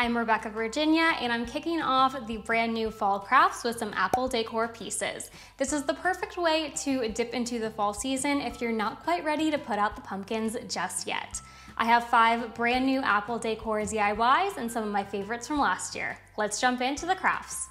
I'm Rebecca Virginia, and I'm kicking off the brand new fall crafts with some apple decor pieces. This is the perfect way to dip into the fall season if you're not quite ready to put out the pumpkins just yet. I have 5 brand new apple decor DIYs and some of my favorites from last year. Let's jump into the crafts.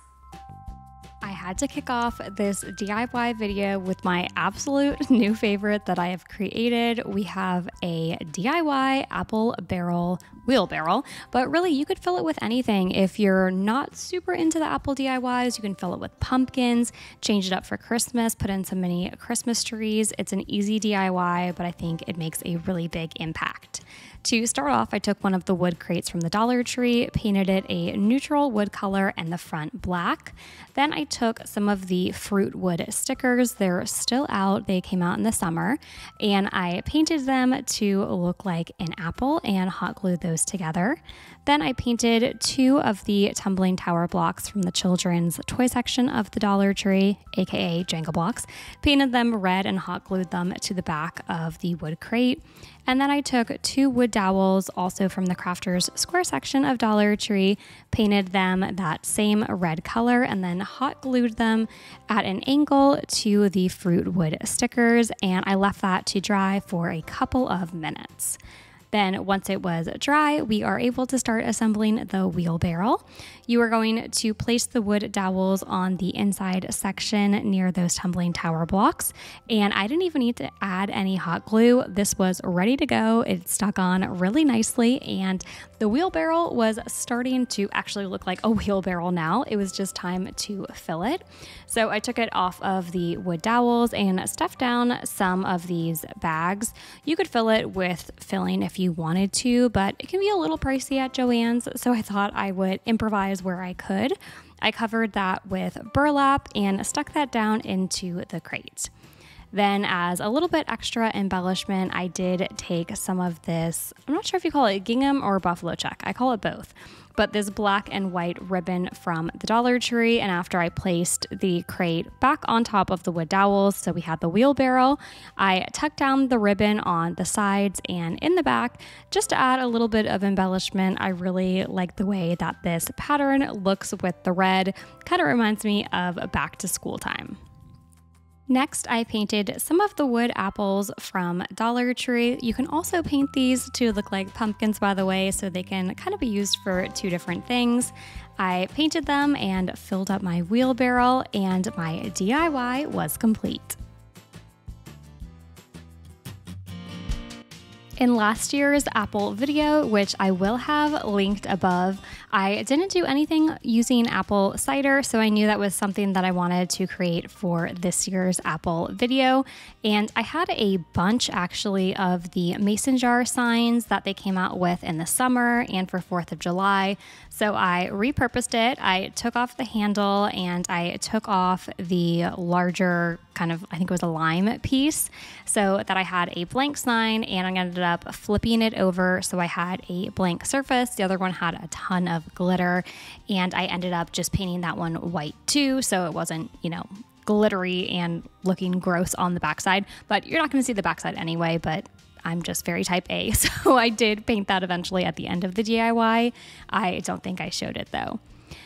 I had to kick off this DIY video with my absolute new favorite that I have created. We have a DIY apple barrel wheelbarrow, but really you could fill it with anything. If you're not super into the apple DIYs, you can fill it with pumpkins, change it up for Christmas, put in some mini Christmas trees. It's an easy DIY, but I think it makes a really big impact. To start off, I took one of the wood crates from the Dollar Tree, painted it a neutral wood color and the front black. Then I took some of the fruit wood stickers. They're still out. They came out in the summer. And I painted them to look like an apple and hot glued those together. Then I painted 2 of the tumbling tower blocks from the children's toy section of the Dollar Tree, aka Jenga blocks. Painted them red and hot glued them to the back of the wood crate. And then I took 2 wood dowels, also from the Crafters Square section of Dollar Tree, painted them that same red color, and then hot glued them at an angle to the fruit wood stickers, and I left that to dry for a couple of minutes. Then once it was dry, we are able to start assembling the wheelbarrow. You are going to place the wood dowels on the inside section near those tumbling tower blocks. And I didn't even need to add any hot glue. This was ready to go. It stuck on really nicely, and the wheelbarrow was starting to actually look like a wheelbarrow now. It was just time to fill it. So I took it off of the wood dowels and stuffed down some of these bags. You could fill it with filling if you wanted to, but it can be a little pricey at Joann's, so I thought I would improvise where I could. I covered that with burlap and stuck that down into the crate. Then, as a little bit extra embellishment, I did take some of this, I'm not sure if you call it gingham or buffalo check, I call it both, but this black and white ribbon from the Dollar Tree, and after I placed the crate back on top of the wood dowels, so we had the wheelbarrow, I tucked down the ribbon on the sides and in the back just to add a little bit of embellishment. I really like the way that this pattern looks with the red. Kind of reminds me of back to school time. Next, I painted some of the wood apples from Dollar Tree. You can also paint these to look like pumpkins, by the way, so they can kind of be used for 2 different things. I painted them and filled up my wheelbarrow, and my DIY was complete. In last year's apple video, which I will have linked above, I didn't do anything using apple cider, so I knew that was something that I wanted to create for this year's apple video. And I had a bunch actually of the mason jar signs that they came out with in the summer and for 4th of July. So I repurposed it. I took off the handle and I took off the larger kind of, I think it was a lime piece, so that I had a blank sign, and I ended up flipping it over so I had a blank surface. The other one had a ton of glitter, and I ended up just painting that one white too, so it wasn't, glittery and looking gross on the backside. But you're not going to see the backside anyway, but I'm just very type A, so I did paint that eventually at the end of the DIY. I don't think I showed it though.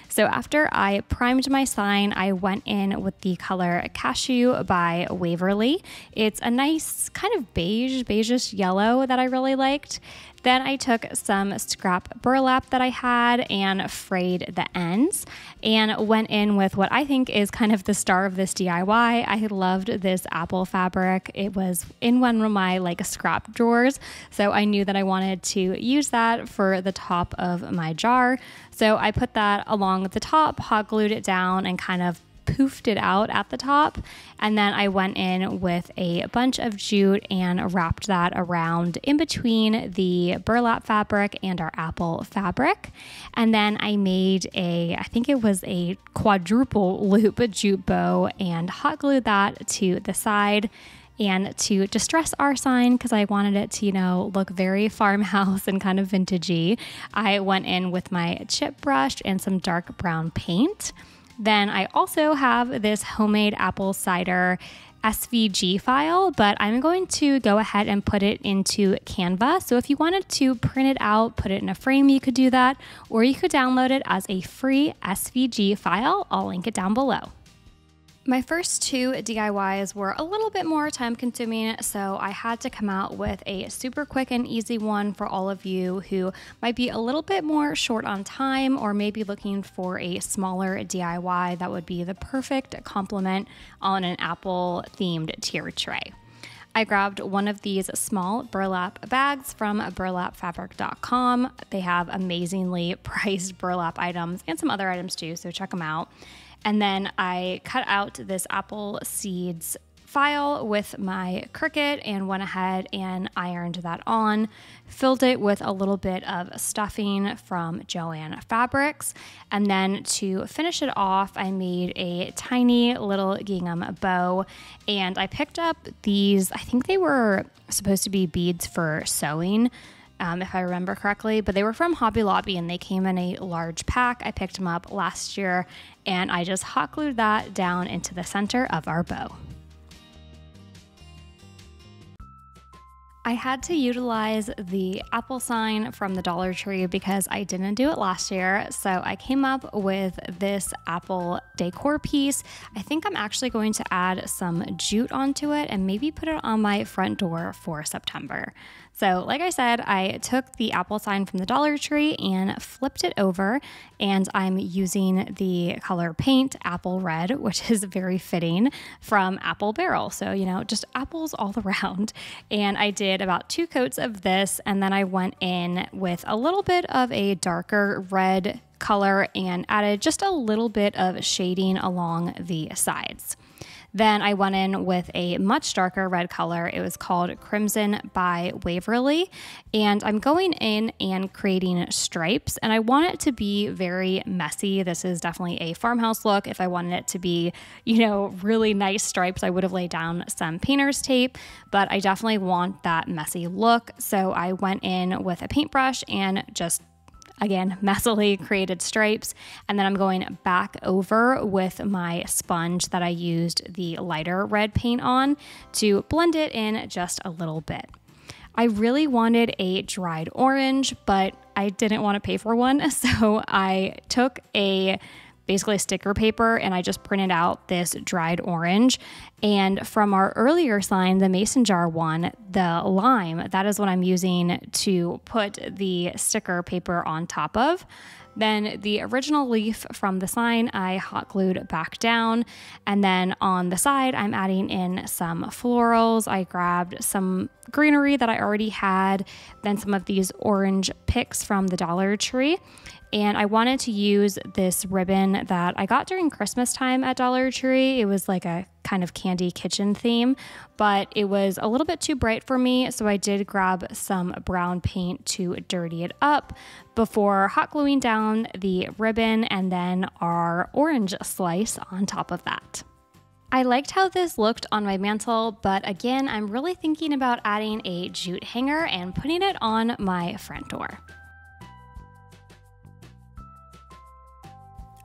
So after I primed my sign, I went in with the color Cashew by Waverly. It's a nice kind of beigeish yellow that I really liked. Then I took some scrap burlap that I had and frayed the ends and went in with what I think is kind of the star of this DIY. I loved this apple fabric. It was in one of my scrap drawers, so I knew that I wanted to use that for the top of my jar. So I put that along the top, hot glued it down, and kind of poofed it out at the top, and then I went in with a bunch of jute and wrapped that around in between the burlap fabric and our apple fabric. And then I made I think it was a quadruple loop jute bow, and hot glued that to the side. And to distress our sign, because I wanted it to, look very farmhouse and kind of vintagey, I went in with my chip brush and some dark brown paint. Then I also have this homemade apple cider SVG file, but I'm going to go ahead and put it into Canva. So if you wanted to print it out, put it in a frame, you could do that, or you could download it as a free SVG file. I'll link it down below. My first two DIYs were a little bit more time consuming, so I had to come out with a super quick and easy one for all of you who might be a little bit more short on time or maybe looking for a smaller DIY that would be the perfect complement on an apple themed tier tray. I grabbed one of these small burlap bags from burlapfabric.com. They have amazingly priced burlap items and some other items too, so check them out. And then I cut out this apple seeds file with my Cricut and went ahead and ironed that on, filled it with a little bit of stuffing from Joann Fabrics, and then to finish it off, I made a tiny little gingham bow, and I picked up these, I think they were supposed to be beads for sewing, if I remember correctly, but they were from Hobby Lobby and they came in a large pack. I picked them up last year and I just hot glued that down into the center of our bow. I had to utilize the apple sign from the Dollar Tree because I didn't do it last year. So I came up with this apple decor piece. I think I'm actually going to add some jute onto it and maybe put it on my front door for September. So like I said, I took the apple sign from the Dollar Tree and flipped it over, and I'm using the color paint Apple Red, which is very fitting, from Apple Barrel. So, you know, just apples all around. And I did about 2 coats of this, and then I went in with a little bit of a darker red color and added just a little bit of shading along the sides. Then I went in with a much darker red color. It was called Crimson by Waverly. And I'm going in and creating stripes. And I want it to be very messy. This is definitely a farmhouse look. If I wanted it to be, you know, really nice stripes, I would have laid down some painter's tape. But I definitely want that messy look. So I went in with a paintbrush and just again, messily created stripes. And then I'm going back over with my sponge that I used the lighter red paint on to blend it in just a little bit. I really wanted a dried orange, but I didn't want to pay for one. So I took basically sticker paper and I just printed out this dried orange. And from our earlier sign, the mason jar one, the lime, that is what I'm using to put the sticker paper on top of. Then the original leaf from the sign, I hot glued back down. And then on the side, I'm adding in some florals. I grabbed some greenery that I already had, then some of these orange picks from the Dollar Tree. And I wanted to use this ribbon that I got during Christmas time at Dollar Tree. It was like a kind of candy kitchen theme, but it was a little bit too bright for me. So I did grab some brown paint to dirty it up before hot gluing down the ribbon and then our orange slice on top of that. I liked how this looked on my mantle, but again, I'm really thinking about adding a jute hanger and putting it on my front door.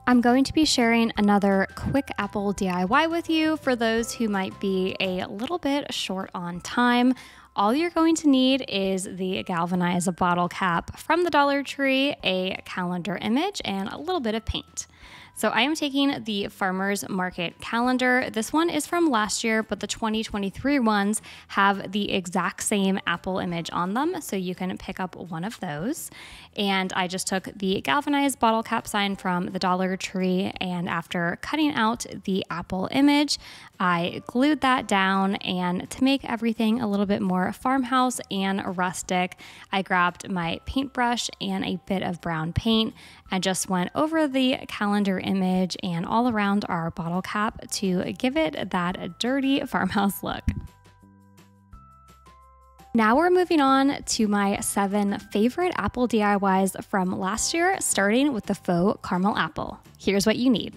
I'm going to be sharing another quick apple DIY with you for those who might be a little bit short on time. All you're going to need is the galvanized bottle cap from the Dollar Tree, a calendar image, and a little bit of paint. So I am taking the Farmers Market calendar. This one is from last year, but the 2023 ones have the exact same apple image on them, so you can pick up one of those. And I just took the galvanized bottle cap sign from the Dollar Tree, and after cutting out the apple image, I glued that down, and to make everything a little bit more farmhouse and rustic, I grabbed my paintbrush and a bit of brown paint and just went over the calendar image and all around our bottle cap to give it that dirty farmhouse look. Now we're moving on to my 7 favorite apple DIYs from last year, starting with the faux caramel apple. Here's what you need.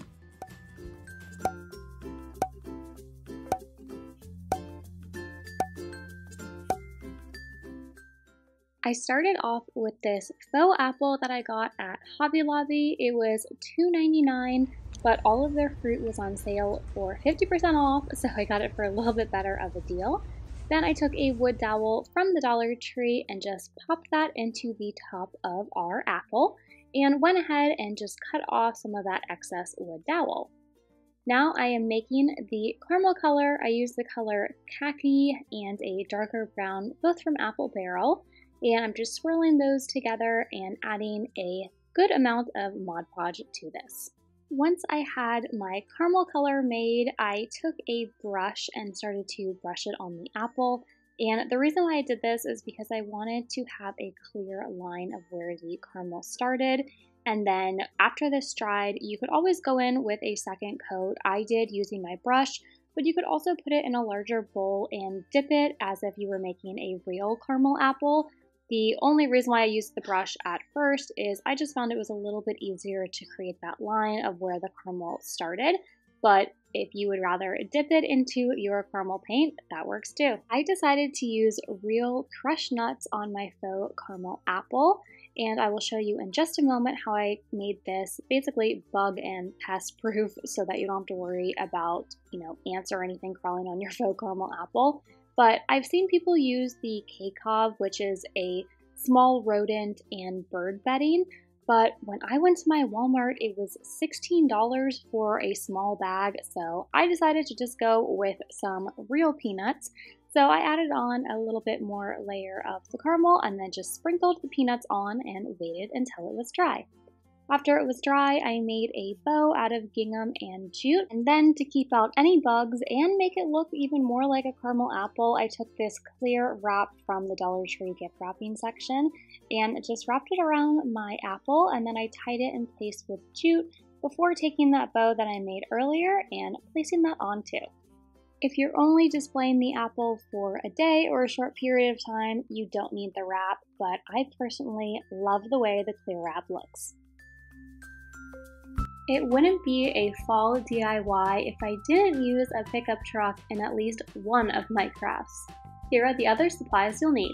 I started off with this faux apple that I got at Hobby Lobby. It was $2.99, but all of their fruit was on sale for 50% off, so I got it for a little bit better of a deal. Then I took a wood dowel from the Dollar Tree and just popped that into the top of our apple and went ahead and just cut off some of that excess wood dowel. Now I am making the caramel color. I used the color khaki and a darker brown, both from Apple Barrel, and I'm just swirling those together and adding a good amount of Mod Podge to this. Once I had my caramel color made, I took a brush and started to brush it on the apple. And the reason why I did this is because I wanted to have a clear line of where the caramel started. And then after this dried, you could always go in with a second coat. I did using my brush, but you could also put it in a larger bowl and dip it as if you were making a real caramel apple. The only reason why I used the brush at first is I just found it was a little bit easier to create that line of where the caramel started. But if you would rather dip it into your caramel paint, that works too. I decided to use real crushed nuts on my faux caramel apple, and I will show you in just a moment how I made this basically bug and pest proof so that you don't have to worry about, ants or anything crawling on your faux caramel apple. But I've seen people use the K-Cob, which is a small rodent and bird bedding. But when I went to my Walmart, it was $16 for a small bag. So I decided to just go with some real peanuts. So I added on a little bit more layer of the caramel and then just sprinkled the peanuts on and waited until it was dry. After it was dry, I made a bow out of gingham and jute, and then to keep out any bugs and make it look even more like a caramel apple, I took this clear wrap from the Dollar Tree gift wrapping section and just wrapped it around my apple, and then I tied it in place with jute before taking that bow that I made earlier and placing that on too. If you're only displaying the apple for a day or a short period of time, you don't need the wrap, but I personally love the way the clear wrap looks. It wouldn't be a fall DIY if I didn't use a pickup truck in at least one of my crafts. Here are the other supplies you'll need.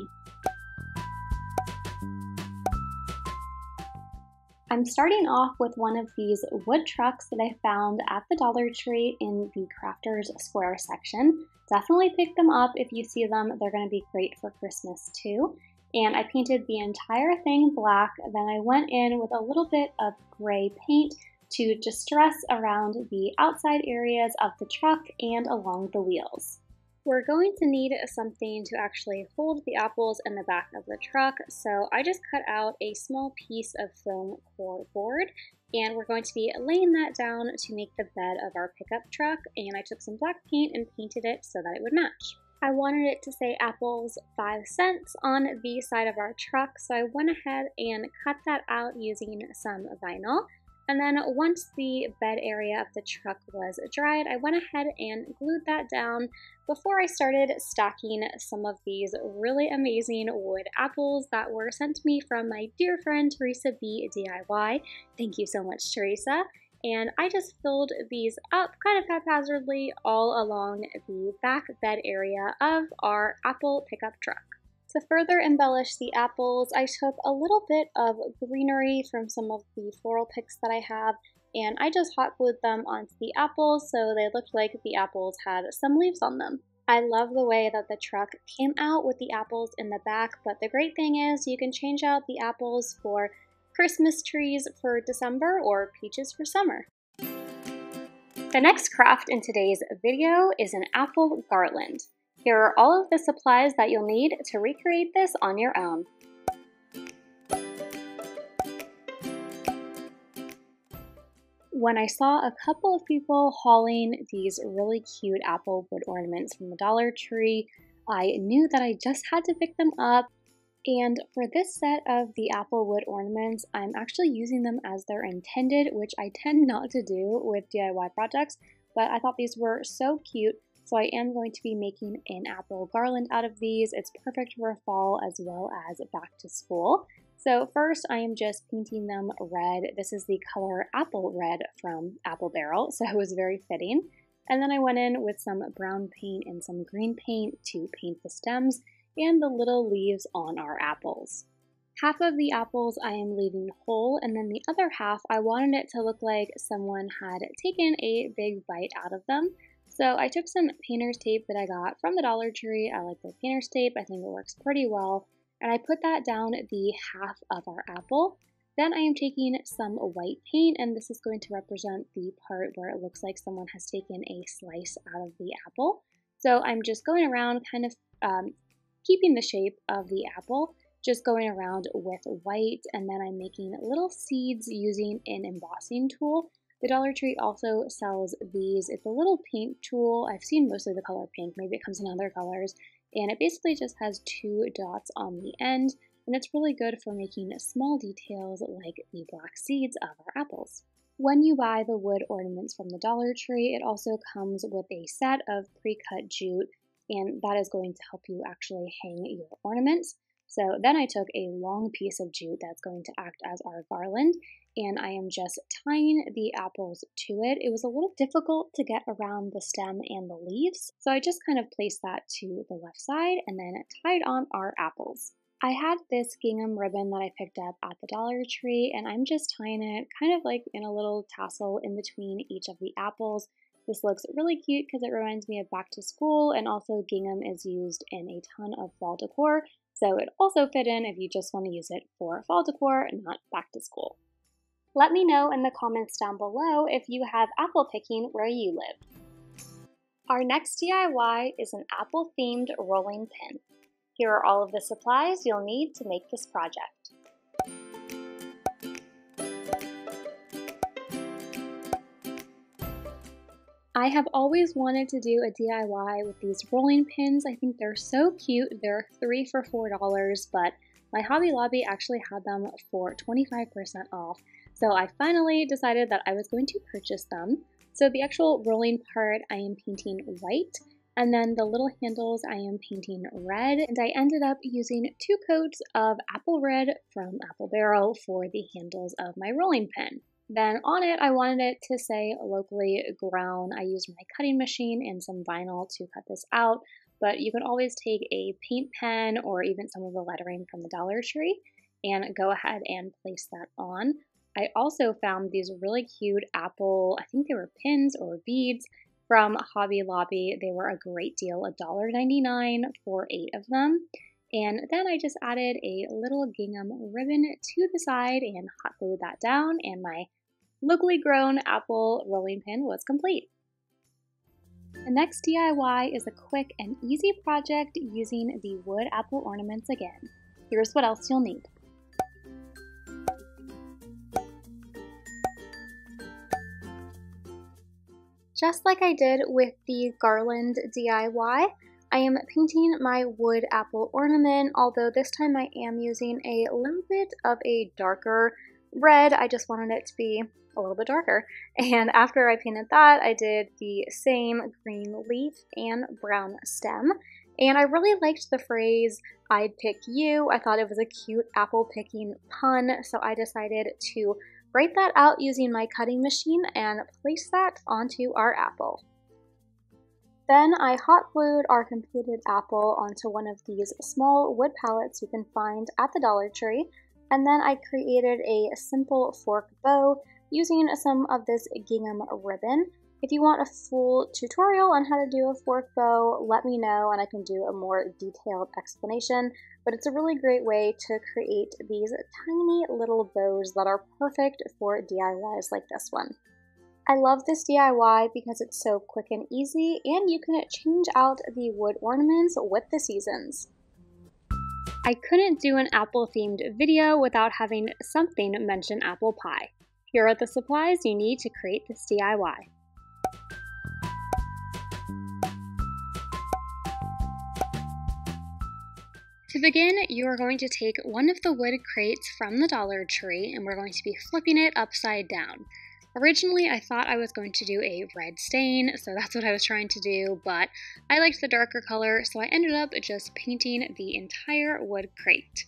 I'm starting off with one of these wood trucks that I found at the Dollar Tree in the Crafters Square section. Definitely pick them up if you see them. They're going to be great for Christmas too. And I painted the entire thing black. Then I went in with a little bit of gray paint to just stress around the outside areas of the truck and along the wheels. We're going to need something to actually hold the apples in the back of the truck, so I just cut out a small piece of foam core board, and we're going to be laying that down to make the bed of our pickup truck, and I took some black paint and painted it so that it would match. I wanted it to say apples 5 cents on the side of our truck, so I went ahead and cut that out using some vinyl. And then once the bed area of the truck was dried, I went ahead and glued that down before I started stacking some of these really amazing wood apples that were sent to me from my dear friend Teresa B DIY. Thank you so much, Teresa. And I just filled these up kind of haphazardly all along the back bed area of our apple pickup truck. To further embellish the apples, I took a little bit of greenery from some of the floral picks that I have, and I just hot glued them onto the apples so they looked like the apples had some leaves on them. I love the way that the truck came out with the apples in the back, but the great thing is you can change out the apples for Christmas trees for December or peaches for summer. The next craft in today's video is an apple garland. Here are all of the supplies that you'll need to recreate this on your own. When I saw a couple of people hauling these really cute apple wood ornaments from the Dollar Tree, I knew that I just had to pick them up. And for this set of the apple wood ornaments, I'm actually using them as they're intended, which I tend not to do with DIY projects, but I thought these were so cute. So I am going to be making an apple garland out of these. It's perfect for fall as well as back to school. So first I am just painting them red. This is the color Apple Red from Apple Barrel, so it was very fitting. And then I went in with some brown paint and some green paint to paint the stems. and the little leaves on our apples. Half of the apples I am leaving whole, and then the other half I wanted it to look like someone had taken a big bite out of them. So I took some painter's tape that I got from the Dollar Tree. I like the painter's tape, I think it works pretty well. And I put that down the half of our apple. Then I am taking some white paint, and this is going to represent the part where it looks like someone has taken a slice out of the apple. So I'm just going around kind of keeping the shape of the apple, just going around with white, and then I'm making little seeds using an embossing tool. The Dollar Tree also sells these. It's a little paint tool. I've seen mostly the color pink, maybe it comes in other colors, and it basically just has 2 dots on the end, and it's really good for making small details like the black seeds of our apples. When you buy the wood ornaments from the Dollar Tree, it also comes with a set of pre-cut jute, and that is going to help you actually hang your ornaments. So then I took a long piece of jute that's going to act as our garland, and I am just tying the apples to it. It was a little difficult to get around the stem and the leaves, so I just kind of placed that to the left side and then tied on our apples. I had this gingham ribbon that I picked up at the Dollar Tree, and I'm just tying it kind of like in a little tassel in between each of the apples. This looks really cute because it reminds me of back to school, and also gingham is used in a ton of fall decor, so it also fit in if you just want to use it for fall decor and not back to school. Let me know in the comments down below if you have apple picking where you live. Our next DIY is an apple-themed rolling pin. Here are all of the supplies you'll need to make this project. I have always wanted to do a DIY with these rolling pins. I think they're so cute. They're 3 for $4, but my Hobby Lobby actually had them for 25% off. So I finally decided that I was going to purchase them. So the actual rolling part I am painting white, and then the little handles I am painting red, and I ended up using 2 coats of apple red from Apple Barrel for the handles of my rolling pin. Then on it, I wanted it to say locally grown. I used my cutting machine and some vinyl to cut this out, but you can always take a paint pen or even some of the lettering from the Dollar Tree and go ahead and place that on. I also found these really cute apple, I think they were pins or beads, from Hobby Lobby. They were a great deal, $1.99 for 8 of them. And then I just added a little gingham ribbon to the side and hot glued that down, and my locally grown apple rolling pin was complete. The next DIY is a quick and easy project using the wood apple ornaments again. Here's what else you'll need. Just like I did with the garland DIY, I am painting my wood apple ornament, although this time I am using a little bit of a darker red. I just wanted it to be a little bit darker. And after I painted that, I did the same green leaf and brown stem. And I really liked the phrase, "I'd pick you." I thought it was a cute apple picking pun, so I decided to write that out using my cutting machine and place that onto our apple. Then I hot glued our completed apple onto one of these small wood pallets you can find at the Dollar Tree, and then I created a simple fork bow using some of this gingham ribbon. If you want a full tutorial on how to do a fork bow, let me know and I can do a more detailed explanation, but it's a really great way to create these tiny little bows that are perfect for DIYs like this one. I love this DIY because it's so quick and easy, and you can change out the wood ornaments with the seasons. I couldn't do an apple-themed video without having something mention apple pie. Here are the supplies you need to create this DIY. To begin, you are going to take one of the wood crates from the Dollar Tree, and we're going to be flipping it upside down. Originally, I thought I was going to do a red stain, so that's what I was trying to do, but I liked the darker color, so I ended up just painting the entire wood crate.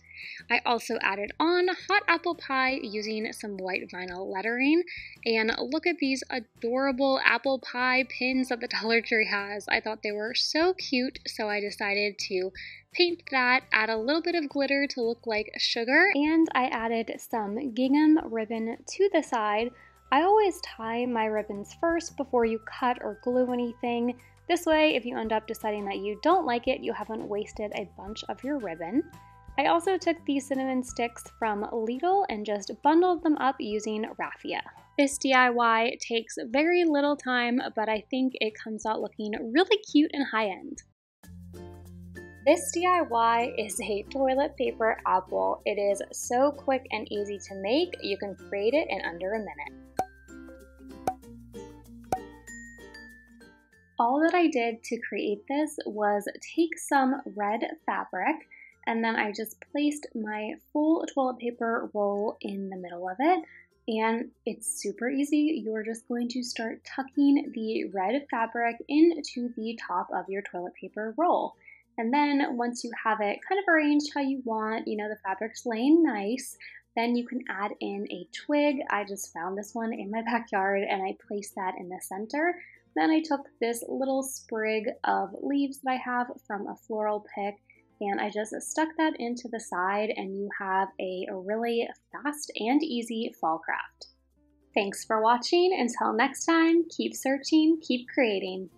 I also added on hot apple pie using some white vinyl lettering. And look at these adorable apple pie pins that the Dollar Tree has. I thought they were so cute, so I decided to paint that, add a little bit of glitter to look like sugar, and I added some gingham ribbon to the side. I always tie my ribbons first before you cut or glue anything. This way, if you end up deciding that you don't like it, you haven't wasted a bunch of your ribbon. I also took these cinnamon sticks from Lidl and just bundled them up using raffia. This DIY takes very little time, but I think it comes out looking really cute and high-end. This DIY is a toilet paper apple. It is so quick and easy to make. You can create it in under a minute. All that I did to create this was take some red fabric, and then I just placed my full toilet paper roll in the middle of it. And it's super easy. You're just going to start tucking the red fabric into the top of your toilet paper roll. And then once you have it kind of arranged how you want, you know, the fabric's laying nice, then you can add in a twig. I just found this one in my backyard and I placed that in the center. Then I took this little sprig of leaves that I have from a floral pick and I just stuck that into the side, and you have a really fast and easy fall craft. Thanks for watching. Until next time, keep searching, keep creating.